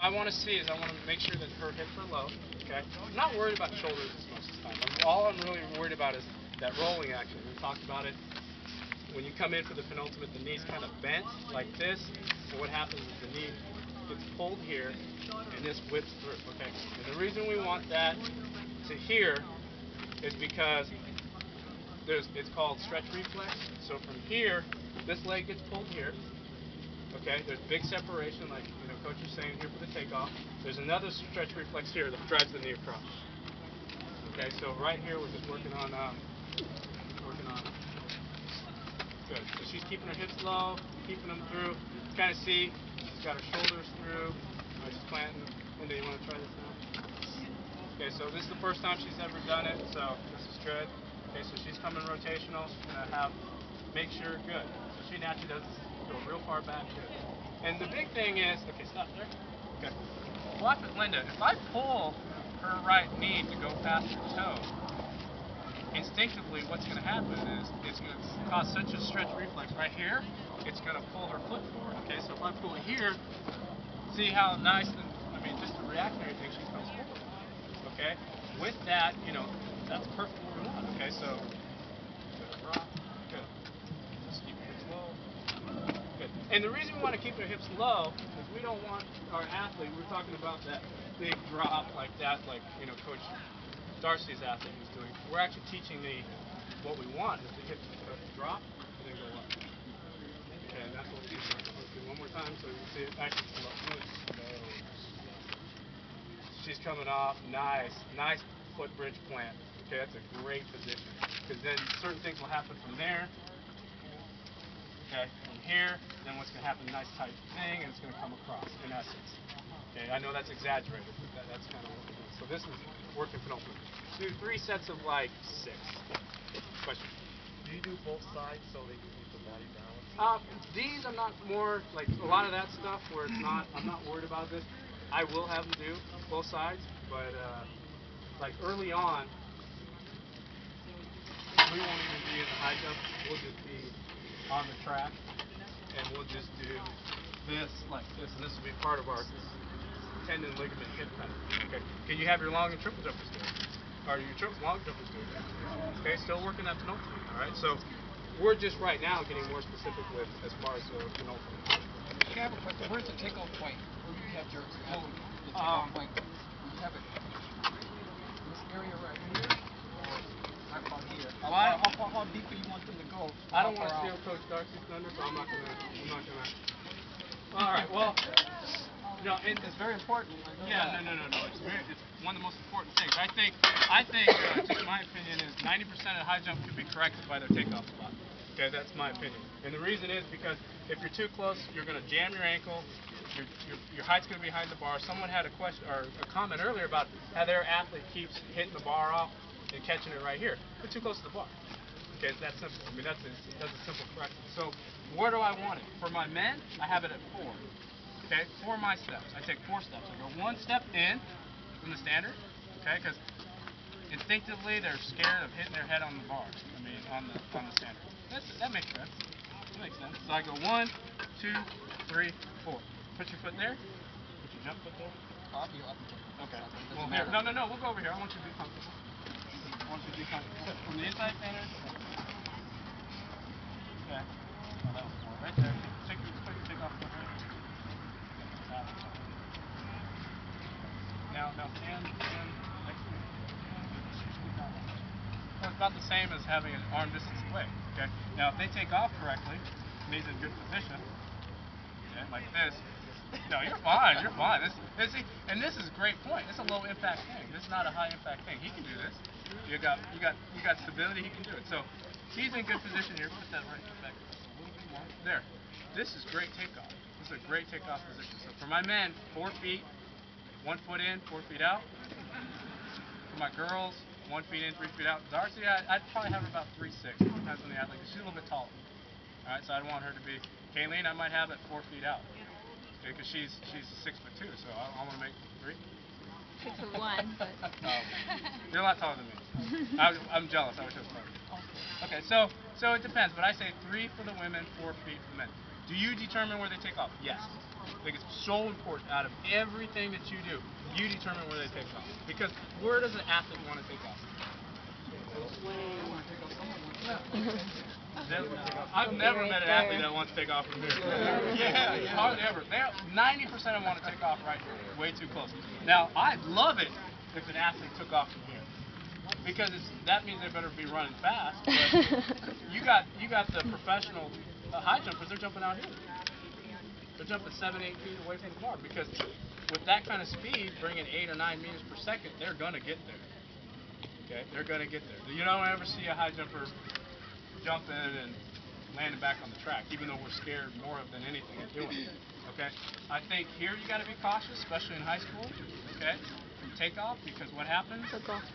I want to see is I want to make sure that her hips are low. Okay. I'm not worried about shoulders as much as time. All I'm really worried about is that rolling action. We talked about it. When you come in for the penultimate, the knee's kind of bent like this, and what happens is the knee gets pulled here, and this whips through. Okay. And the reason we want that to here is because it's called stretch reflex. So from here, this leg gets pulled here. Okay, there's big separation, like Coach was saying here for the takeoff. There's another stretch reflex here that drives the knee across. Okay, so right here we're just working on good. So she's keeping her hips low, keeping them through. Kind of see she's got her shoulders through. She's planting. Linda, you want to try this now? Okay, so this is the first time she's ever done it, so this is good. Okay, so she's coming rotational. She's gonna make sure good. So she naturally does go real far back. Good. And the big thing is, okay, stop there. Okay. Watch with Linda. If I pull her right knee to go past her toe, instinctively what's going to happen is it's going to cause such a stretch reflex right here, it's going to pull her foot forward. Okay, so if I pull it here, see how nice, just the reactionary thing, she comes forward. Okay, with that, that's perfect what we want. Okay, so good drop, good. Just keep your hips low. Good. And the reason we want to keep our hips low is we don't want our athlete, we're talking about that big drop like that, like Coach Darcy's athlete was doing. We're actually teaching what we want is the hips to drop and then go up. Okay, and that's what we're teaching. Let's do one more time so you can see it actually slow. She's coming off, nice foot bridge plant. Okay, that's a great position because then certain things will happen from there. Okay, from here, then what's going to happen? Nice tight thing, and it's going to come across in essence. Okay, I know that's exaggerated, but that's kind of what we're doing. So this is working penultimate. Do 3 sets of like 6. Question. Do you do both sides so they can keep the body balanced? These I'm not more like a lot of that stuff where it's not. I'm not worried about this. I will have them do both sides, but like early on, we won't even be in the high jump. We'll just be on the track, and we'll just do this like this, and this will be part of our tendon, ligament, hip kind of thing. Okay. Can you have your long and triple jumpers do it? Or your long jumpers do it? Okay. Still working that penultimate. All right. So we're just right now getting more specific with as far as the penultimate. Okay, I have a question. Where's the takeoff point? Where you have your the takeoff point? You have it in this area right here. How about here? How deep do you want them to go? I don't want to steal Coach Darcy's thunder, so I'm not gonna. All right. Well, it's very important. Yeah. No. It's one of the most important things. I think, just my opinion is 90% of high jump can be corrected by their takeoff spot. Okay, that's my opinion. And the reason is because if you're too close, you're going to jam your ankle. Your height's going to be behind the bar. Someone had a question or a comment earlier about how their athlete keeps hitting the bar off and catching it right here. They're too close to the bar. Okay, it's that simple. That's a simple correction. So where do I want it? For my men, I have it at 4. Okay, 4 my steps. I take 4 steps. I go 1 step in from the standard. Okay, because instinctively they're scared of hitting their head on the bar. On the standard. That makes sense. That makes sense. So I go 1, 2, 3, 4. Put your foot there. Put your jump foot there. Okay. Well, here. No. We'll go over here. I want you to be comfortable. From the inside standard. Okay. Oh, that was more right there. Put your takeoff foot right. Now stand next to me. So it's about the same as having an arm distance away. Okay. Now if they take off correctly, knees in good position, okay, like this. No, you're fine. You're fine. And this is a great point. It's a low impact thing. This is not a high impact thing. He can do this. You got stability. He can do it. So he's in good position here. Put that right foot back a little bit more. There. This is great takeoff. This is a great takeoff position. So for my men, 4 feet, 1 foot in, 4 feet out. For my girls, 1 feet in, 3 feet out. Darcy, I'd probably have her about 3'6". Depends on the athlete. She's a little bit taller. All right, so I don't want her to be. Kayleen, I might have at 4 feet out. Okay, because she's 6'2", so I want to make 3. 6'1", but. You're a lot taller than me. I'm jealous. I wish I was taller. Okay, so it depends, but I say 3 for the women, 4 feet for the men. Do you determine where they take off? Yes. I think it's so important out of everything that you do, you determine where they take off. Because where does an athlete want to take off? I've never met an athlete that wants to take off from here. Yeah, hardly ever. 90% of them want to take off right here, way too close. Now, I'd love it if an athlete took off from here, because that means they better be running fast. But you got the professional high jumpers. They're jumping out here. They're jumping 7, 8 feet away from the bar, because with that kind of speed, bringing 8 or 9 meters per second, they're gonna get there. Okay, they're gonna get there. You don't ever see a high jumper jumping and landing back on the track, even though we're scared more than anything of doing it. Okay, I think here you got to be cautious, especially in high school. Okay, from takeoff, because what happens?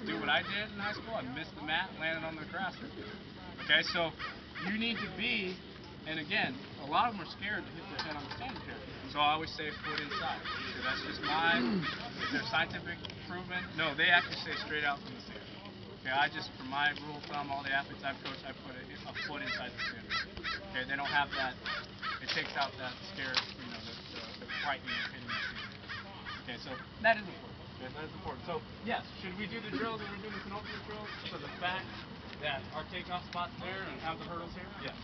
Do what I did in high school. I missed the mat, landed on the grass. Okay, so you need to be, and again, a lot of them are scared to hit their head on the standing chair. So I always say foot inside. So that's just mine. Is there scientific proven? No, they actually say straight out from the stand. Okay, I just, for my rule of thumb, all the athletes I've coached, I put a foot inside the center. Okay, they don't have that. It takes out that scare, the frightening of hitting the center. Okay, so that is important. Okay, that is important. So yes, should we do the drills when we're doing the penultimate drills for the fact that our takeoff spot's there and have the hurdles here? Yes.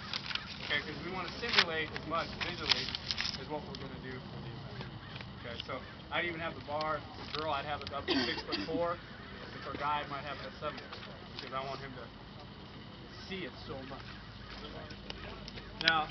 Okay, because we want to simulate as much visually as what we're going to do for the event. Okay, so I'd even have the bar. The girl, I'd have it up to 6'4". For a guy, I might have it at 7, because I want him to see it so much. Now,